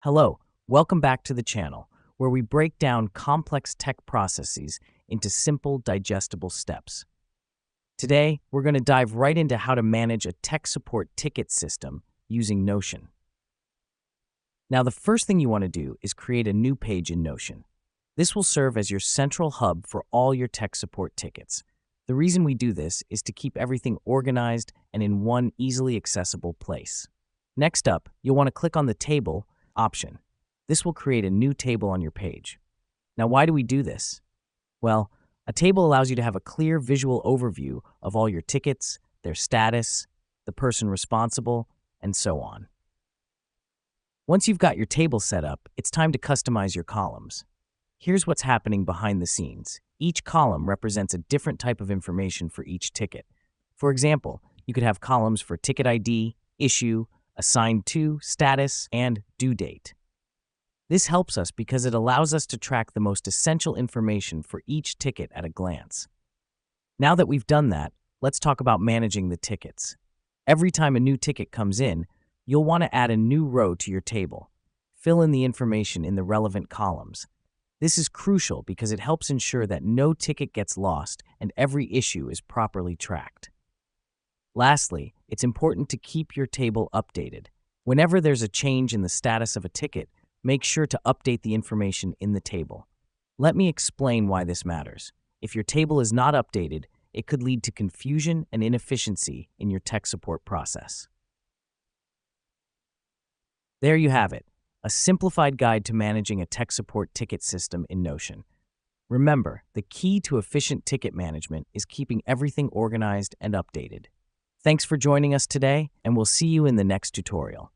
Hello, welcome back to the channel, where we break down complex tech processes into simple, digestible steps. Today, we're going to dive right into how to manage a tech support ticket system using Notion. Now, the first thing you want to do is create a new page in Notion. This will serve as your central hub for all your tech support tickets. The reason we do this is to keep everything organized and in one easily accessible place. Next up, you'll want to click on the Table option. This will create a new table on your page. Now, why do we do this? Well, a table allows you to have a clear visual overview of all your tickets, their status, the person responsible, and so on. Once you've got your table set up, it's time to customize your columns. Here's what's happening behind the scenes. Each column represents a different type of information for each ticket. For example, you could have columns for ticket ID, issue, assigned to, status, and due date. This helps us because it allows us to track the most essential information for each ticket at a glance. Now that we've done that, let's talk about managing the tickets. Every time a new ticket comes in, you'll want to add a new row to your table. Fill in the information in the relevant columns. This is crucial because it helps ensure that no ticket gets lost and every issue is properly tracked. Lastly, it's important to keep your table updated. Whenever there's a change in the status of a ticket, make sure to update the information in the table. Let me explain why this matters. If your table is not updated, it could lead to confusion and inefficiency in your tech support process. There you have it, a simplified guide to managing a tech support ticket system in Notion. Remember, the key to efficient ticket management is keeping everything organized and updated. Thanks for joining us today, and we'll see you in the next tutorial.